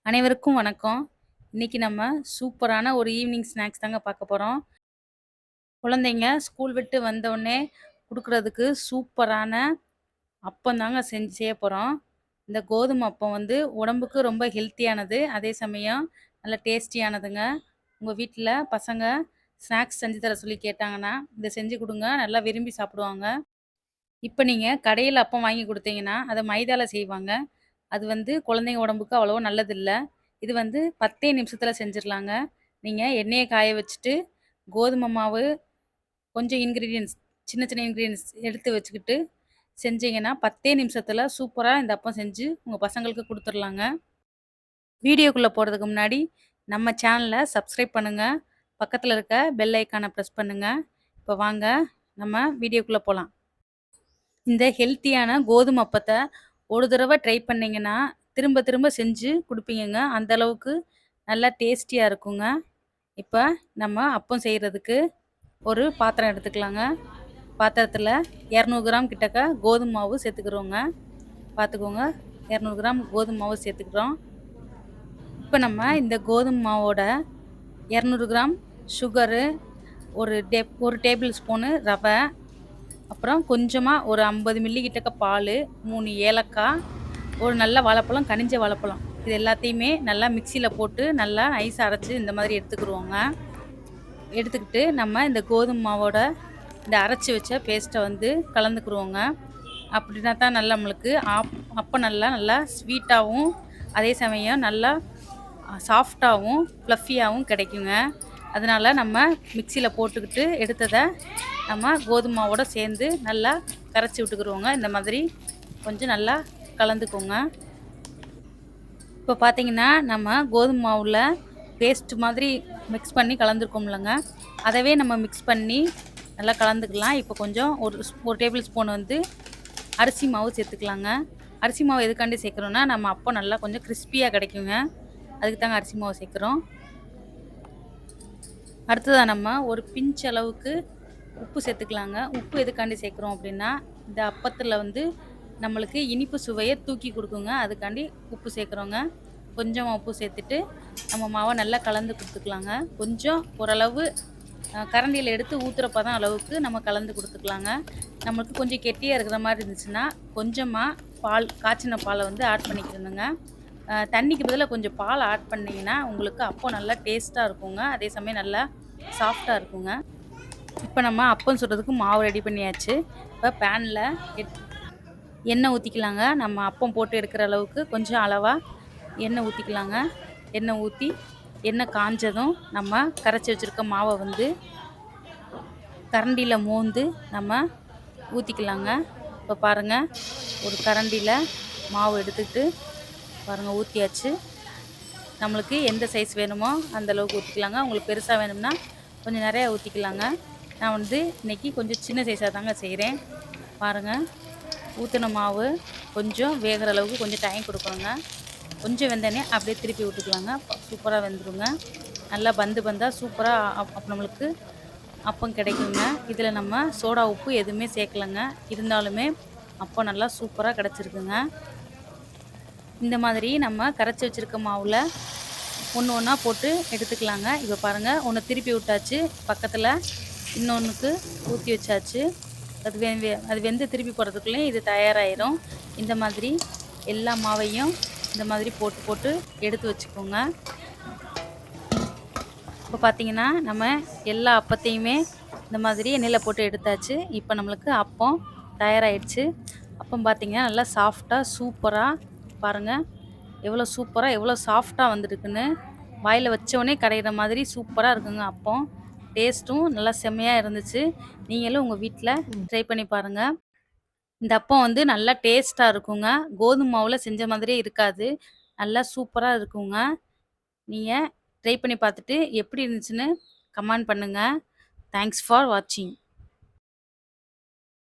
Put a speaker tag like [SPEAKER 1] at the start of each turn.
[SPEAKER 1] அனைவருக்கும் வணக்கம். இன்னைக்கு நம்ம சூப்பரான ஒரு ஈவினிங் ஸ்நாக்ஸ் தாங்க பார்க்க போறோம். குழந்தைங்க ஸ்கூல் விட்டு வந்தோனே குடுக்குறதுக்கு சூப்பரான அப்பம் தாங்க செய்ய போறோம். இந்த கோதுமை அப்பம் வந்து உடம்புக்கு ரொம்ப ஹெல்த்தியானது. அதே சமயம் நல்ல டேஸ்டியானதுங்க. உங்க வீட்ல பசங்க ஸ்நாக்ஸ் செஞ்சு தர சொல்லி கேட்டாங்கன்னா, இத செஞ்சு குடுங்க. நல்லா விரும்பி சாப்பிடுவாங்க. இப்ப நீங்க கடையில அப்பம் வாங்கி குடுத்தீங்கன்னா, அத மைதால செய்வாங்க. அது வந்து குழந்தைங்க உடம்புக்கு அவ்வளவா நல்லதில்ல. இது வந்து 10 நிமிஷத்துல செஞ்சிரலாங்க. நீங்க எண்ணெய காய வச்சுட்டு, கோதுமை மாவு, கொஞ்சம் இன்கிரீடியன்ட்ஸ் சின்ன சின்ன இன்கிரீடியன்ட்ஸ் எடுத்து வச்சுக்கிட்டு செஞ்சீங்கன்னா, 10 நிமிஷத்துல சூப்பரா இந்த அப்பம் செஞ்சு உங்க பசங்களுக்கு குடுத்துர்லாங்க. வீடியோக்குள்ள போறதுக்கு முன்னாடி நம்ம சேனல சப்ஸ்கிரைப் பண்ணுங்க. பக்கத்துல இருக்க பெல் ஐகான பிரஸ் பண்ணுங்க. இப்ப வாங்க நம்ம வீடியோக்குள்ள போலாம். இந்த ஹெல்த்தியான கோதுமை அப்பத்த ஒரு தடவ ட்ரை பண்ணீங்கன்னா, திரும்ப திரும்ப செஞ்சு குடுப்பீங்கங்க. அந்த அளவுக்கு நல்லா டேஸ்டியா இருக்குங்க. இப்ப நம்ம அப்பம் செய்றதுக்கு ஒரு பாத்திரம் எடுத்துக்கலாங்க. பாத்திரத்தில 200 கிராம் கிட்டக்க கோதுமை மாவு சேர்த்துக்கிறோங்க. பார்த்துக்கோங்க 200 கிராம் கோதுமை மாவு சேர்த்துக்கிறோம். இப்ப நம்ம இந்த கோதுமை மாவோட 200 கிராம் சுகரு, ஒரு டேபிள் ஸ்பூனு ரவை, அப்புறம் கொஞ்சமா ஒரு 50 மில்லி கிட்டக்க பாலு, 3 ஏலக்காய், ஒரு நல்ல வாழைப்பழம், கனிஞ்ச வாழைப்பழம். இது எல்லாத்தையுமே நல்லா மிக்ஸியில போட்டு நல்லா நைஸா அரைச்சு இந்த மாதிரி எடுத்துக்கிருவோங்க. எடுத்துக்கிட்டு நம்ம இந்த கோதுமை மாவோட இந்த அரைச்சு வச்ச பேஸ்ட்டை வந்து கலந்துக்கிருவோங்க. அப்படின்னா தான் நல்லா நம்மளுக்கு அப்பம் நல்லா ஸ்வீட்டாகவும், அதே சமயம் நல்லா சாஃப்டாகவும், ஃப்ளஃபியாகவும் கிடைக்குங்க. அதனால நம்ம மிக்ஸியில போட்டுக்கிட்டு எடுத்ததை நம்ம கோதுமை மாவோட சேர்ந்து நல்லா கரைச்சி விட்டுக்கிருவோங்க. இந்த மாதிரி கொஞ்சம் நல்லா கலந்துக்கோங்க. இப்போ பார்த்தீங்கன்னா, நம்ம கோதுமை மாவுல பேஸ்ட் மாதிரி மிக்ஸ் பண்ணி கலந்துருக்கோம்லங்க, அதவே நம்ம மிக்ஸ் பண்ணி நல்லா கலந்துக்கலாம். இப்போ கொஞ்சம் ஒரு டேபிள் ஸ்பூன் வந்து அரிசி மாவு சேர்த்துக்கலாங்க. அரிசி மாவு எதுக்காண்டி சேர்க்குறோன்னா, நம்ம அப்பம் நல்லா கொஞ்சம் கிறிஸ்பியாக கிடைக்குங்க. அதுக்கு தாங்க அரிசி மாவு சேர்க்குறோம். அடுத்ததா நம்ம ஒரு பிஞ்ச் அளவுக்கு உப்பு சேர்த்துக்கலாங்க. உப்பு எதுக்காண்டி சேர்க்குறோம் அப்படின்னா, இந்த அப்பத்தில் வந்து நம்மளுக்கு இனிப்பு சுவையை தூக்கி கொடுக்குங்க. அதுக்காண்டி உப்பு சேர்க்குறோங்க. கொஞ்சமா உப்பு சேர்த்துட்டு நம்ம மாவை நல்லா கலந்து கொடுத்துக்கலாங்க. கொஞ்சம் ஓரளவு கரண்டியில் எடுத்து ஊற்றுற பதம் அளவுக்கு நம்ம கலந்து கொடுத்துக்கலாங்க. நம்மளுக்கு கொஞ்சம் கெட்டியாக இருக்கிற மாதிரி இருந்துச்சுன்னா, கொஞ்சமாக காய்ச்சின பாலை வந்து ஆட் பண்ணிக்கணுங்க. தண்ணிக்கு பதிலாக கொஞ்சம் பால் ஆட் பண்ணிங்கன்னா உங்களுக்கு அப்பம் நல்லா டேஸ்ட்டாக இருக்குங்க. அதே சமயம் நல்லா சாஃப்டாக இருக்குங்க. இப்போ நம்ம அப்பம் சுடுறதுக்கு மாவு ரெடி பண்ணியாச்சு. இப்போ பேனில் எண்ணெய் ஊற்றிக்கலாங்க. நம்ம அப்பம் போட்டு எடுக்கிற அளவுக்கு கொஞ்சம் அளவாக எண்ணெய் ஊற்றிக்கலாங்க. எண்ணெய் ஊற்றி எண்ணெய் காஞ்சதும் நம்ம கரைச்சி வச்சுருக்க மாவை வந்து கரண்டியில் மோந்து நம்ம ஊற்றிக்கலாங்க. இப்போ பாருங்கள், ஒரு கரண்டியில் மாவு எடுத்துக்கிட்டு பாருங்கள் ஊற்றியாச்சு. நம்மளுக்கு எந்த சைஸ் வேணுமோ அந்த அளவுக்கு ஊற்றிக்கலாங்க. உங்களுக்கு பெருசாக வேணும்னா கொஞ்சம் நிறையா ஊற்றிக்கலாங்க. நான் வந்து இன்றைக்கி கொஞ்சம் சின்ன சைஸாக தாங்க செய்கிறேன். பாருங்கள், ஊற்றின மாவு கொஞ்சம் வேகிற அளவுக்கு கொஞ்சம் டைம் கொடுக்கணுங்க. கொஞ்சம் வெந்தனே அப்படியே திருப்பி விட்டுக்கலாங்க. சூப்பராக வெந்துடுங்க. நல்லா பந்தாக சூப்பராக அப்போ நம்மளுக்கு அப்பம் கிடைக்குங்க. இதில் நம்ம சோடா உப்பு எதுவுமே சேர்க்கலைங்க. இருந்தாலுமே அப்பம் நல்லா சூப்பராக கிடச்சிருக்குங்க. இந்த மாதிரி நம்ம கரைச்சி வச்சுருக்க மாவில் ஒன்று ஒன்றா போட்டு எடுத்துக்கலாங்க. இப்போ பாருங்கள், ஒன்று திருப்பி விட்டாச்சு, பக்கத்தில் இன்னொன்றுக்கு ஊற்றி வச்சாச்சு. அது வெந்து திருப்பி போடுறதுக்குள்ளேயும் இது தயாராகிடும். இந்த மாதிரி எல்லா மாவையும் இந்த மாதிரி போட்டு எடுத்து வச்சுக்கோங்க. இப்போ பார்த்திங்கன்னா, நம்ம எல்லா அப்பத்தையுமே இந்த மாதிரி எண்ணெயில் போட்டு எடுத்தாச்சு. இப்போ நம்மளுக்கு அப்பம் தயாராகிடுச்சு. அப்பம் பார்த்திங்கன்னா நல்லா சாஃப்டாக சூப்பராக பாருங்கள், எவ்வளோ சாஃப்டாக வந்துருக்குன்னு. வாயில் வச்சோடனே கரையிற மாதிரி சூப்பராக இருக்குங்க அப்பம். டேஸ்ட்டும் நல்லா செம்மையாக இருந்துச்சு. நீங்களும் உங்கள் வீட்டில் ட்ரை பண்ணி பாருங்கள். இந்த அப்பம் வந்து நல்லா டேஸ்ட்டாக இருக்குங்க. கோதுமை மாவில் செஞ்ச மாதிரியே இருக்காது. நல்லா சூப்பராக இருக்குங்க. நீங்கள் ட்ரை பண்ணி பார்த்துட்டு எப்படி இருந்துச்சுன்னு கமெண்ட் பண்ணுங்கள். தேங்க்ஸ் ஃபார் வாட்சிங்.